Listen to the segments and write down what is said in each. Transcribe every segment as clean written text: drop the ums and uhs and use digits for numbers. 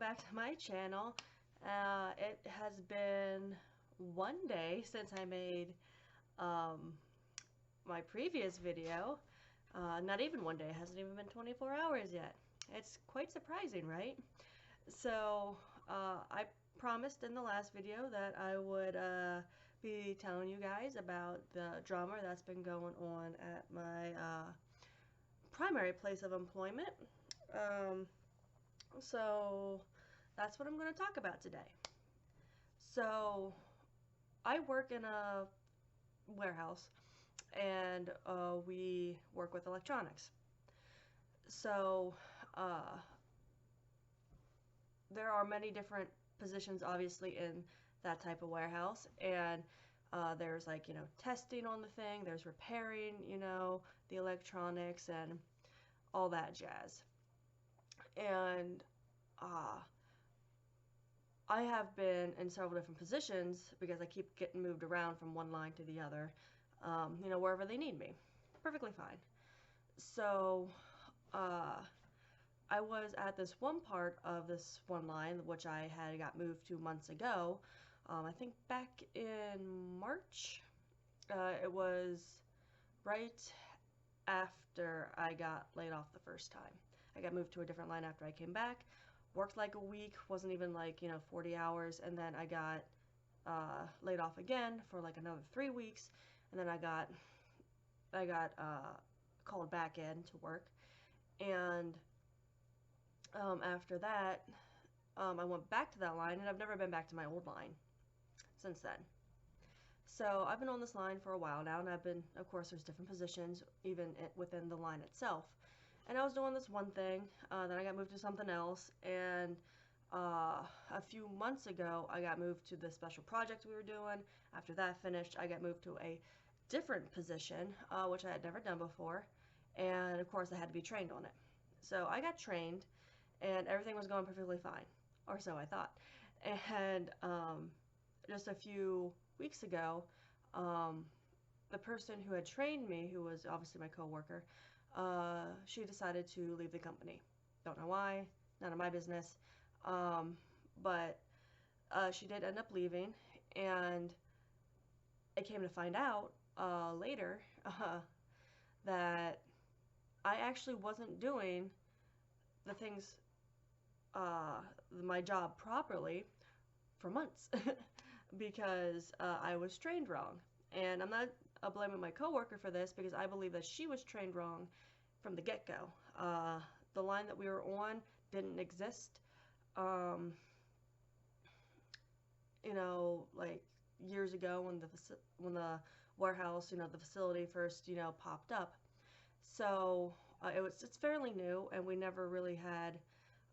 back to my channel. It has been one day since I made um, my previous video. Not even one day, it hasn't even been 24 hours yet. It's quite surprising, right? So, I promised in the last video that I would be telling you guys about the drama that's been going on at my primary place of employment. Um, so that's what I'm going to talk about today. So I work in a warehouse and we work with electronics. So uh, there are many different positions obviously in that type of warehouse, and there's like, testing on the thing, there's repairing, the electronics and all that jazz. And uh, I have been in several different positions because I keep getting moved around from one line to the other, wherever they need me. Perfectly fine. So, uh, I was at this one part of this one line, which I had got moved to months ago. I think back in March. It was right after I got laid off the first time. I got moved to a different line after I came back. Worked like a week, wasn't even like, 40 hours, and then I got laid off again for like another 3 weeks, and then I got called back in to work, and after that, I went back to that line, and I've never been back to my old line since then. So I've been on this line for a while now, and I've been, of course, there's different positions even within the line itself. And I was doing this one thing, then I got moved to something else, and a few months ago, I got moved to the special project we were doing. After that finished, I got moved to a different position, which I had never done before, and of course, I had to be trained on it. So I got trained, and everything was going perfectly fine, or so I thought. And just a few weeks ago, the person who had trained me, who was obviously my coworker, she decided to leave the company. Don't know why, none of my business. But she did end up leaving, and I came to find out later that I actually wasn't doing the things, my job properly for months because I was trained wrong. And I'm not blaming my coworker for this because I believe that she was trained wrong from the get-go. The line that we were on didn't exist. Um, like years ago when the warehouse, the facility first, popped up. So it's fairly new, and we never really had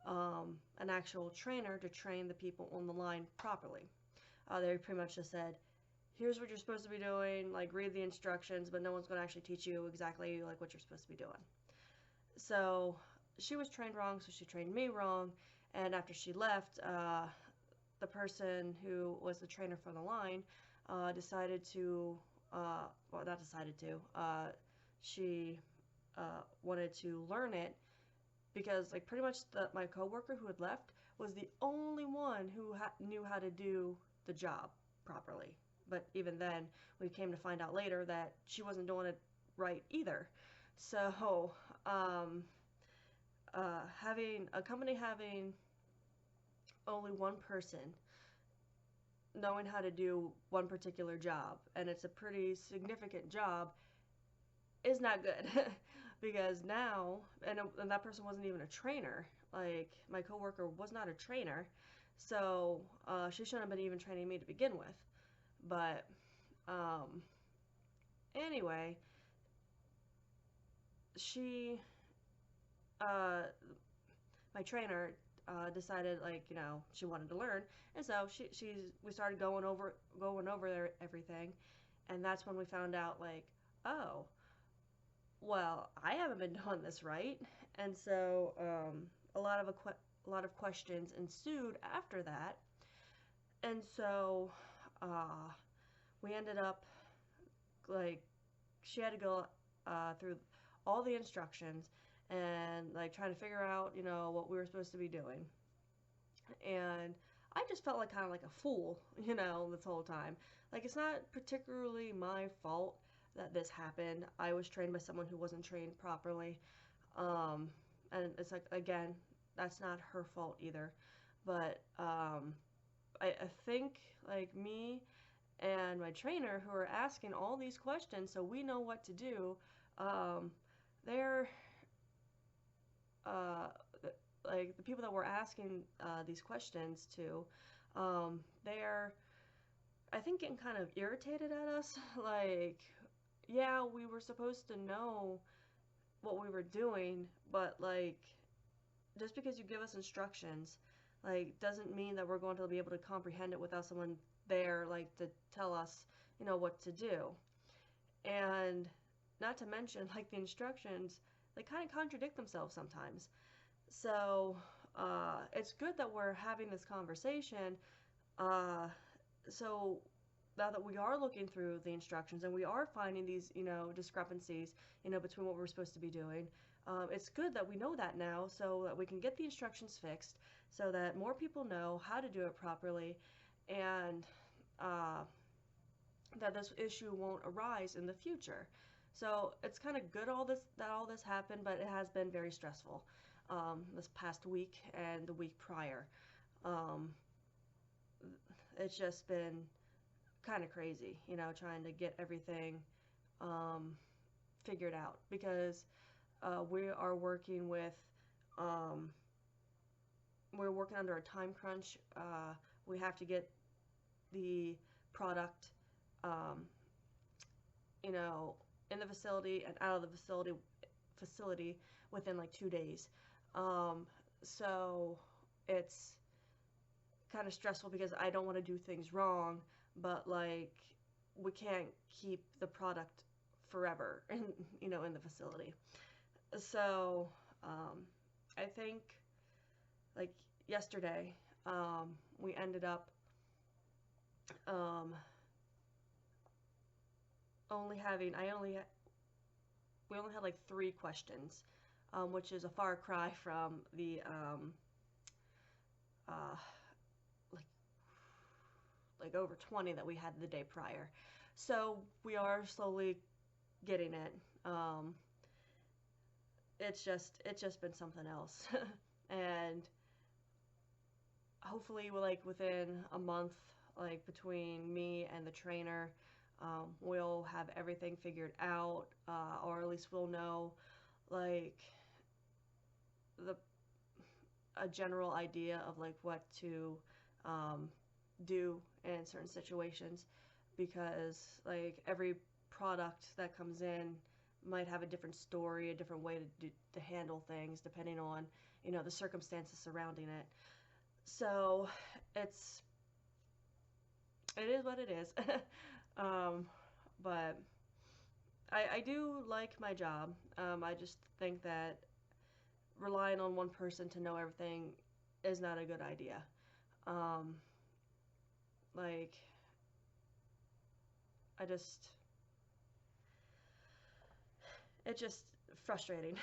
an actual trainer to train the people on the line properly. They pretty much just said, here's what you're supposed to be doing, like read the instructions, but no one's going to actually teach you exactly like what you're supposed to be doing. So she was trained wrong, so she trained me wrong, and after she left, the person who was the trainer for the line decided to, well, not decided to, she wanted to learn it because like pretty much my coworker who had left was the only one who knew how to do the job properly. But even then, we came to find out later that she wasn't doing it right either. So, having a company having only one person knowing how to do one particular job, and it's a pretty significant job, is not good. Because now, and that person wasn't even a trainer. Like, my coworker was not a trainer, so she shouldn't have been even training me to begin with. But anyway, she my trainer decided, like, she wanted to learn, and so we started going over everything, and that's when we found out, like, oh, well, I haven't been doing this right. And so a lot of questions ensued after that. And so we ended up, like, she had to go through all the instructions and like trying to figure out what we were supposed to be doing. And I just felt like kind of like a fool, this whole time. Like, it's not particularly my fault that this happened. I was trained by someone who wasn't trained properly. Um, and it's like, again, that's not her fault either. But I think, like, me and my trainer who are asking all these questions so we know what to do, um, they're uh, like the people that we're asking these questions to, they're, I think, getting kind of irritated at us. Like, yeah, we were supposed to know what we were doing, but like, just because you give us instructions, like, doesn't mean that we're going to be able to comprehend it without someone there, like, to tell us, what to do. And not to mention, like, the instructions, they kind of contradict themselves sometimes. So, it's good that we're having this conversation. Uh, so now that we are looking through the instructions and we are finding these, discrepancies, between what we're supposed to be doing, it's good that we know that now so that we can get the instructions fixed so that more people know how to do it properly, and uh, that this issue won't arise in the future. So it's kind of good all this happened, but it has been very stressful this past week and the week prior. Um, it's just been kind of crazy, trying to get everything um, figured out because we are working with, um, we're working under a time crunch. We have to get the product, um, you know, in the facility and out of the facility within like 2 days. Um, so it's kind of stressful because I don't want to do things wrong, but like we can't keep the product forever in the facility. So I think like yesterday we ended up um, only having I only we only had like 3 questions, which is a far cry from the uh, like over 20 that we had the day prior. So we are slowly getting it. It's just been something else, and hopefully, like within a month, like between me and the trainer, we'll have everything figured out, or at least we'll know like the a general idea of like what to um, do in certain situations, because like every product that comes in might have a different story, a different way to handle things depending on the circumstances surrounding it. So it's it is what it is. um, but I do like my job. I just think that relying on one person to know everything is not a good idea. Um, like I just it's just frustrating.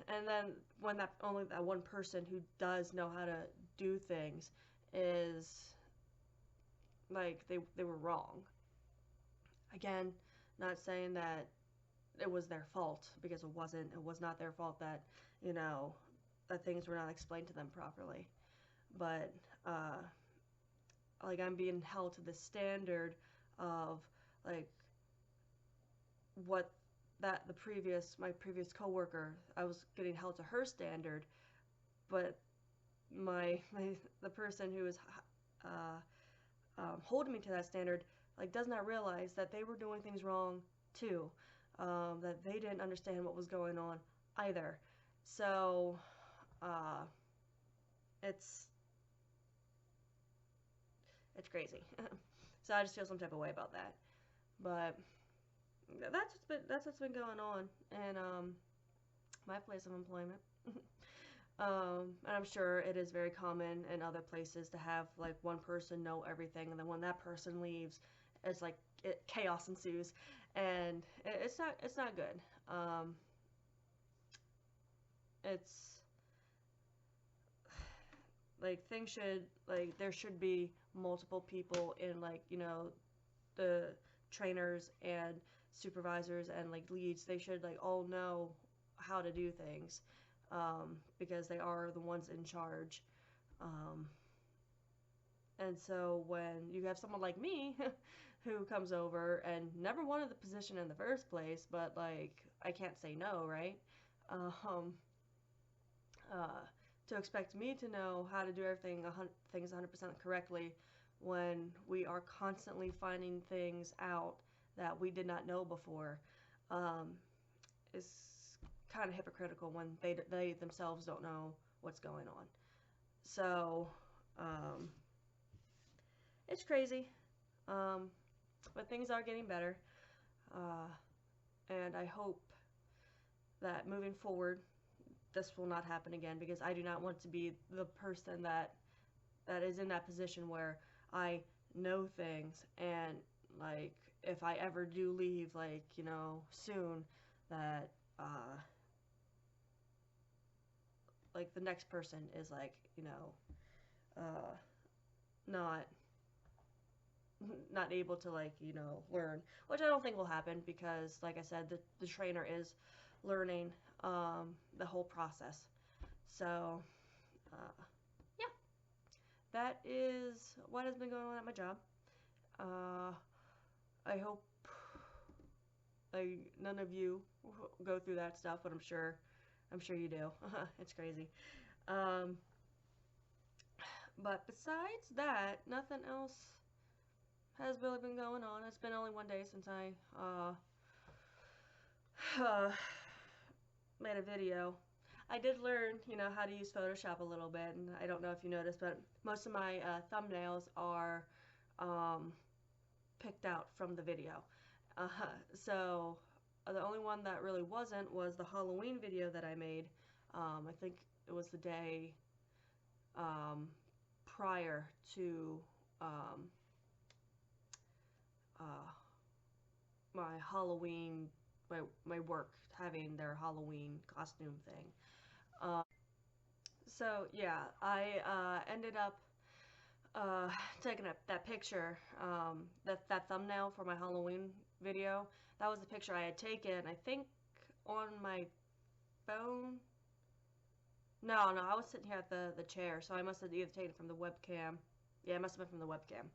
And then when that only that one person who does know how to do things is like they were wrong. Again, not saying that it was their fault, because it wasn't. It was not their fault that that things were not explained to them properly. But uh, like I'm being held to the standard of like what that the previous my previous coworker, I was getting held to her standard, but my the person who is uh, holding me to that standard like does not realize that they were doing things wrong too, that they didn't understand what was going on either. So uh, it's it's crazy. So I just feel some type of way about that. But that's what's been going on in my place of employment. And I'm sure it is very common in other places to have like one person know everything, and then when that person leaves, it's like chaos ensues, and it's not good. It's like things should, like there should be multiple people in, like, you know, the trainers and supervisors and like leads. They should like all know how to do things, because they are the ones in charge. Um, and so when you have someone like me who comes over and never wanted the position in the first place, but like I can't say no, right? Um, uh, to expect me to know how to do things 100% correctly when we are constantly finding things out that we did not know before, um, is kind of hypocritical when they themselves don't know what's going on. So, um, it's crazy, um, but things are getting better, uh, and I hope that moving forward this will not happen again, because I do not want to be the person that is in that position where I know things, and like if I ever do leave, like, you know, soon, that like the next person is like, you know, uh not not able to, like, you know, learn, which I don't think will happen, because like I said, the trainer is learning the whole process. So yeah, that is what has been going on at my job. uh I hope like none of you go through that stuff, but I'm sure you do. It's crazy. um but besides that, nothing else has really been going on. It's been only one day since I made a video. I did learn, you know, how to use Photoshop a little bit, and I don't know if you noticed, but most of my thumbnails are um, picked out from the video. Uh, so the only one that really wasn't was the Halloween video that I made. I think it was the day um, prior to um, uh, my Halloween, my work having their Halloween costume thing. So yeah, I ended up uh, taking that picture, that thumbnail for my Halloween video. That was the picture I had taken, I think, on my phone. No, I was sitting here at the chair, so I must have either taken it from the webcam. Yeah, it must have been from the webcam.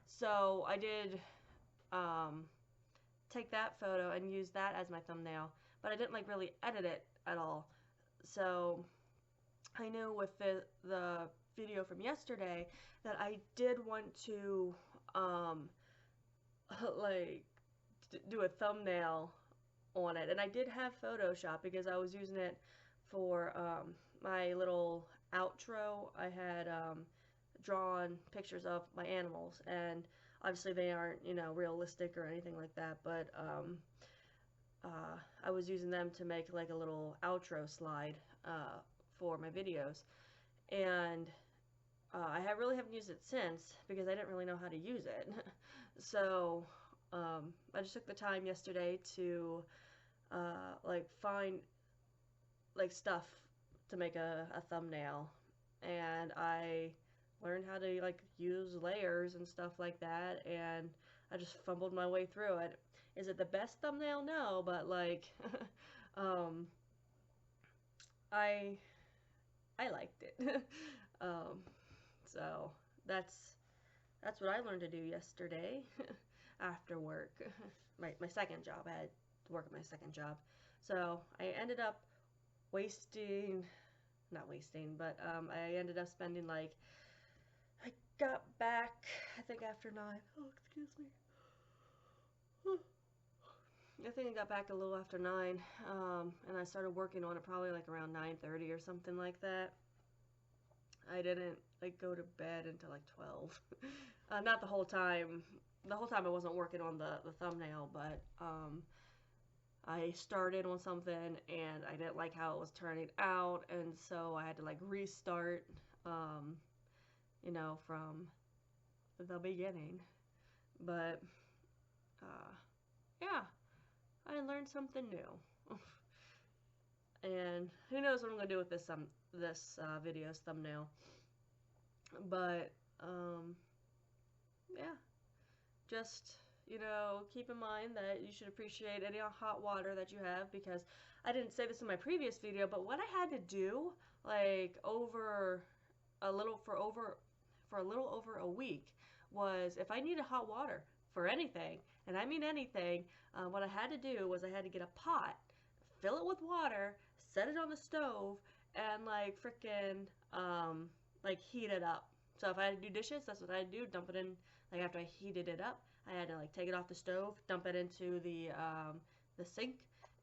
So I did um, take that photo and use that as my thumbnail, but I didn't like really edit it at all. So I knew with the video from yesterday that I did want to um, like do a thumbnail on it, and I did have Photoshop because I was using it for my little outro. I had drawn pictures of my animals, and obviously they aren't, you know, realistic or anything like that, but I was using them to make like a little outro slide for my videos, and really haven't used it since because I didn't really know how to use it. So I just took the time yesterday to like find like stuff to make a thumbnail, and I learned how to like use layers and stuff like that, and I just fumbled my way through it. Is it the best thumbnail? No, but like um, I I liked it. um, so that's what I learned to do yesterday after work. My second job. I had to work at my second job. So I ended up wasting, not wasting, but I ended up spending like, I got back, I think after 9. Oh, excuse me. I think I got back a little after 9, and I started working on it probably like around 9:30 or something like that. I didn't like go to bed until like 12. Not the whole time. The whole time I wasn't working on the thumbnail, but I started on something and I didn't like how it was turning out, and so I had to like restart, you know, from the beginning. But yeah, I learned something new. And who knows what I'm gonna do with this video's thumbnail. But yeah, just, keep in mind that you should appreciate any hot water that you have, because I didn't say this in my previous video, but what I had to do, like, over a little for a little over a week, was if I needed hot water for anything, and I mean anything, what I had to do was I had to get a pot, fill it with water, set it on the stove, and like frickin' like heat it up. So if I had to do dishes, that's what I'd do. Dump it in, like, after I heated it up, I had to like take it off the stove, dump it into the sink,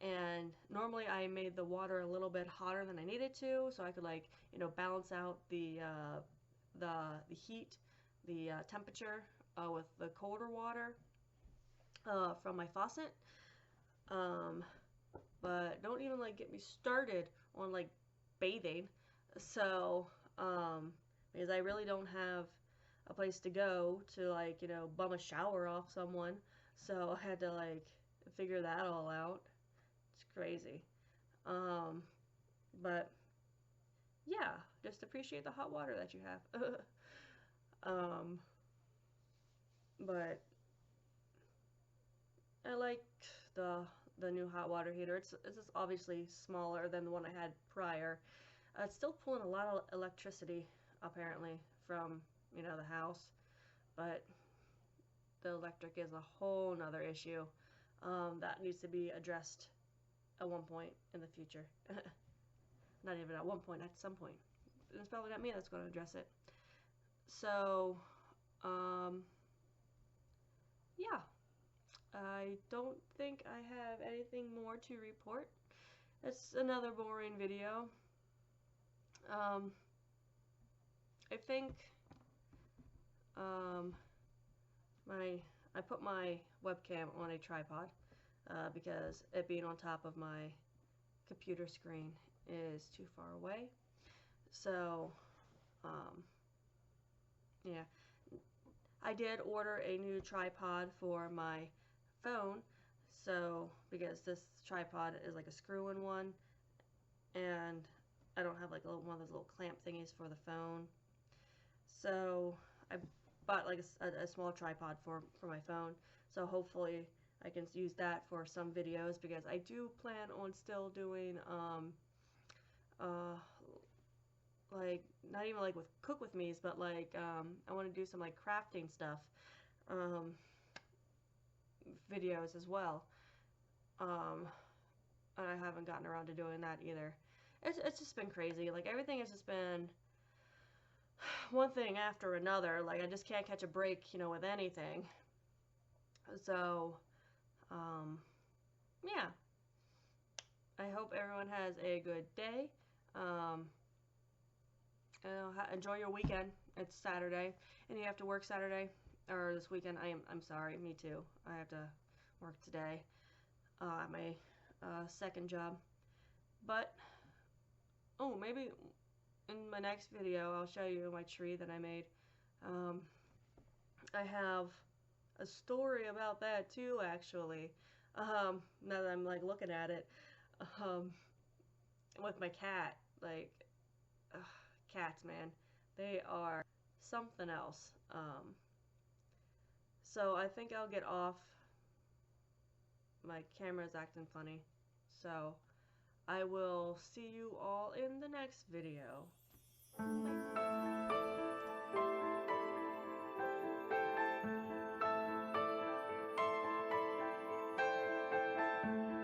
and normally I made the water a little bit hotter than I needed to, so I could, like, balance out the heat, the temperature, with the colder water from my faucet. Um, but don't even like get me started on like bathing. So, because I really don't have a place to go to, like, bum a shower off someone. So I had to like figure that all out. It's crazy. Um, but yeah, just appreciate the hot water that you have. um, but I like the the new hot water heater. It's just obviously smaller than the one I had prior. It's still pulling a lot of electricity, apparently, from, the house, but the electric is a whole nother issue that needs to be addressed at one point in the future. Not even at one point, at some point. It's probably not me that's going to address it. So, um, yeah, I don't think I have anything more to report. It's another boring video. Um, I think um, I put my webcam on a tripod because it being on top of my computer screen is too far away. So, um, yeah, I did order a new tripod for my phone. So, because this tripod is like a screw-in one, and I don't have like one of those little clamp thingies for the phone. So I bought like a small tripod for my phone. So hopefully I can use that for some videos, because I do plan on still doing uh, like, not even like with cook with me's, but like I want to do some like crafting stuff um, videos as well. Um, and I haven't gotten around to doing that either. It's just been crazy. Like, everything has just been one thing after another. Like, I just can't catch a break, with anything. So, yeah. I hope everyone has a good day. Um, enjoy your weekend. It's Saturday, and you have to work Saturday or this weekend. I'm sorry. Me too. I have to work today at my second job. But maybe in my next video I'll show you my tree that I made. Um, I have a story about that too, actually. Now that I'm like looking at it, um, with my cat, like, ugh, cats, man, they are something else. So I think I'll get off. My camera's acting funny, so I will see you all in the next video. Bye.